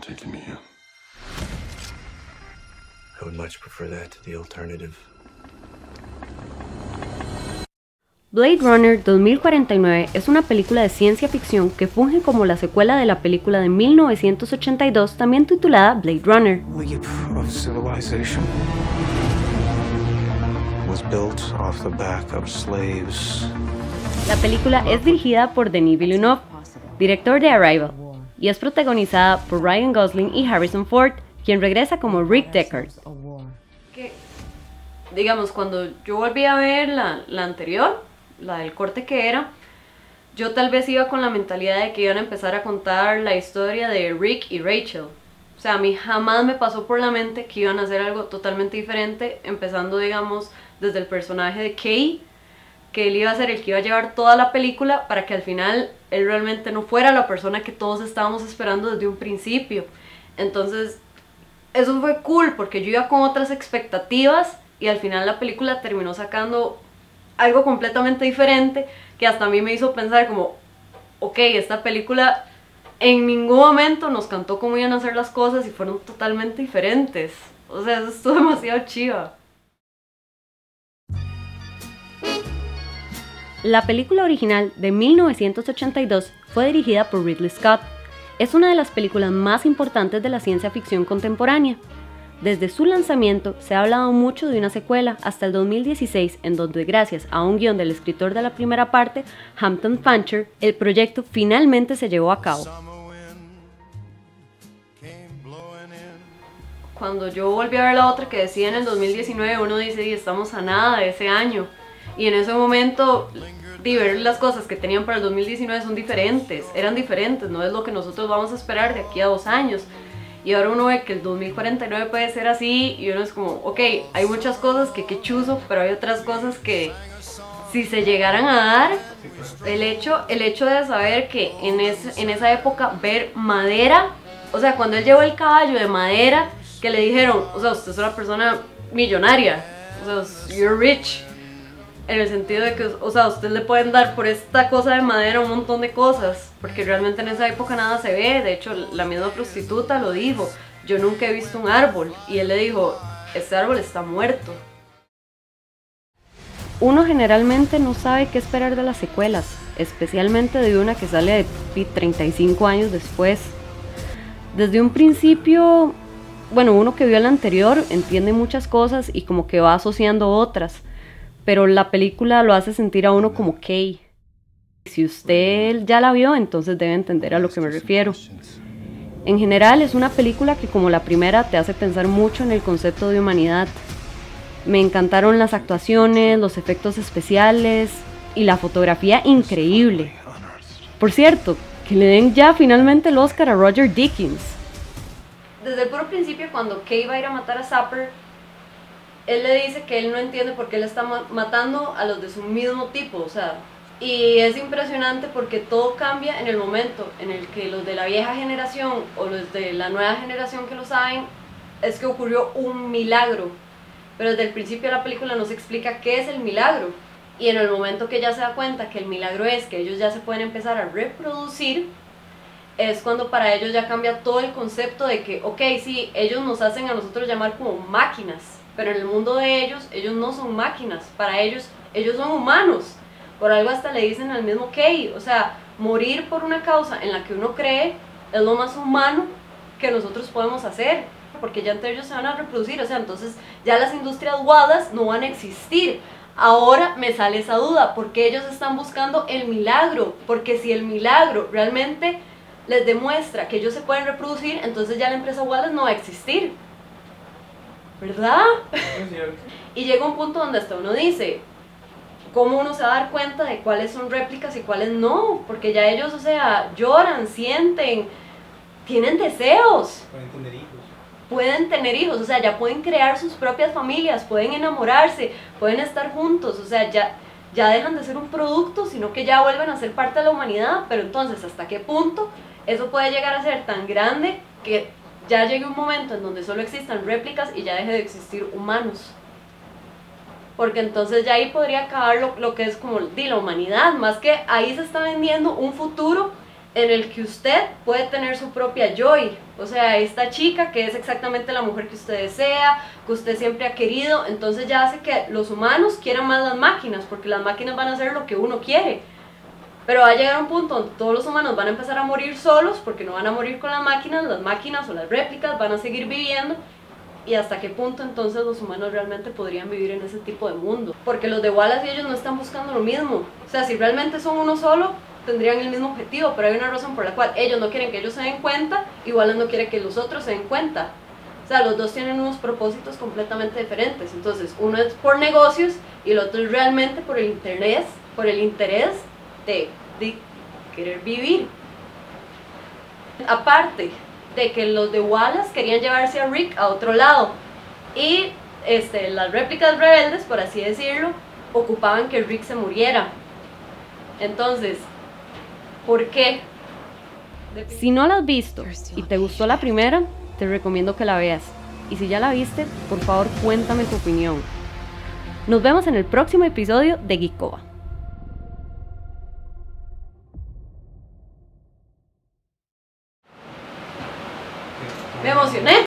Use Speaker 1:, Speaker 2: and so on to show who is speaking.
Speaker 1: taking me here.
Speaker 2: I would much prefer that to the alternative.
Speaker 3: Blade Runner 2049 es una película de ciencia ficción que funge como la secuela de la película de 1982 también titulada Blade Runner.
Speaker 2: Leap of civilization was built off the back of slaves.
Speaker 3: La película es dirigida por Denis Villeneuve, director de Arrival, y es protagonizada por Ryan Gosling y Harrison Ford, quien regresa como Rick Deckard. Que, digamos, cuando yo volví a ver la anterior, la del corte que era, yo tal vez iba con la mentalidad de que iban a empezar a contar la historia de Rick y Rachel. O sea, a mí jamás me pasó por la mente que iban a hacer algo totalmente diferente, empezando, digamos, desde el personaje de Kay, que él iba a ser el que iba a llevar toda la película para que al final él realmente no fuera la persona que todos estábamos esperando desde un principio. Entonces, eso fue cool porque yo iba con otras expectativas y al final la película terminó sacando algo completamente diferente que hasta a mí me hizo pensar como, ok, esta película en ningún momento nos cantó cómo iban a hacer las cosas y fueron totalmente diferentes. O sea, eso estuvo demasiado chiva. La película original de 1982 fue dirigida por Ridley Scott. Es una de las películas más importantes de la ciencia ficción contemporánea. Desde su lanzamiento se ha hablado mucho de una secuela hasta el 2016, en donde gracias a un guión del escritor de la primera parte, Hampton Fancher, el proyecto finalmente se llevó a cabo. Cuando yo volví a ver la otra que decía en el 2019, uno dice, y estamos a nada de ese año. Y en ese momento, ver las cosas que tenían para el 2019 son diferentes, eran diferentes, no es lo que nosotros vamos a esperar de aquí a 2 años. Y ahora uno ve que el 2049 puede ser así y uno es como, ok, hay muchas cosas que qué chuzo, pero hay otras cosas que si se llegaran a dar, el hecho de saber que en esa época ver madera, o sea, cuando él llevó el caballo de madera, que le dijeron, o sea, usted es una persona millonaria, o sea, you're rich, en el sentido de que, o sea, a usted le pueden dar por esta cosa de madera un montón de cosas, porque realmente en esa época nada se ve. De hecho, la misma prostituta lo dijo, yo nunca he visto un árbol, y él le dijo, este árbol está muerto. Uno generalmente no sabe qué esperar de las secuelas, especialmente de una que sale de 35 años después. Desde un principio, bueno, uno que vio la anterior entiende muchas cosas y como que va asociando otras, pero la película lo hace sentir a uno como Kay. Si usted ya la vio, entonces debe entender a lo que me refiero. En general es una película que, como la primera, te hace pensar mucho en el concepto de humanidad. Me encantaron las actuaciones, los efectos especiales y la fotografía increíble. Por cierto, que le den ya finalmente el Oscar a Roger Deakins. Desde el puro principio, cuando Kay va a ir a matar a Sapper, él le dice que él no entiende por qué él está matando a los de su mismo tipo, o sea, y es impresionante porque todo cambia en el momento en el que los de la vieja generación o los de la nueva generación que lo saben, es que ocurrió un milagro, pero desde el principio de la película no se explica qué es el milagro, y en el momento que ya se da cuenta que el milagro es que ellos ya se pueden empezar a reproducir, es cuando para ellos ya cambia todo el concepto de que, ok, sí, ellos nos hacen a nosotros llamar como máquinas, pero en el mundo de ellos no son máquinas, para ellos son humanos. Por algo hasta le dicen al mismo Kay, o sea, morir por una causa en la que uno cree es lo más humano que nosotros podemos hacer, porque ya entre ellos se van a reproducir, o sea, entonces ya las industrias guadas no van a existir. Ahora me sale esa duda, porque ellos están buscando el milagro, porque si el milagro realmente les demuestra que ellos se pueden reproducir, entonces ya la empresa Wallace no va a existir, ¿verdad? Y llega un punto donde hasta uno dice, ¿cómo uno se va a dar cuenta de cuáles son réplicas y cuáles no? Porque ya ellos, o sea, lloran, sienten, tienen deseos. Pueden tener hijos, o sea, ya pueden crear sus propias familias, pueden enamorarse, pueden estar juntos, o sea, ya dejan de ser un producto, sino que ya vuelven a ser parte de la humanidad. Pero entonces, ¿hasta qué punto eso puede llegar a ser tan grande que ya llegue un momento en donde solo existan réplicas y ya deje de existir humanos? Porque entonces ya ahí podría acabar lo que es como la humanidad, más que ahí se está vendiendo un futuro en el que usted puede tener su propia Joy, o sea, esta chica que es exactamente la mujer que usted desea, que usted siempre ha querido. Entonces ya hace que los humanos quieran más las máquinas, porque las máquinas van a hacer lo que uno quiere. Pero va a llegar un punto donde todos los humanos van a empezar a morir solos, porque no van a morir con las máquinas o las réplicas van a seguir viviendo. Y hasta qué punto entonces los humanos realmente podrían vivir en ese tipo de mundo, porque los de Wallace y ellos no están buscando lo mismo. O sea, si realmente son uno solo, tendrían el mismo objetivo, pero hay una razón por la cual ellos no quieren que ellos se den cuenta y Wallace no quiere que los otros se den cuenta. O sea, los dos tienen unos propósitos completamente diferentes. Entonces, uno es por negocios y el otro es realmente por el interés de querer vivir. Aparte de que los de Wallace querían llevarse a Rick a otro lado, y las réplicas rebeldes, por así decirlo, ocupaban que Rick se muriera. Entonces, ¿por qué? Si no la has visto y te gustó la primera, te recomiendo que la veas. Y si ya la viste, por favor cuéntame tu opinión. Nos vemos en el próximo episodio de Geekova. Me emocioné.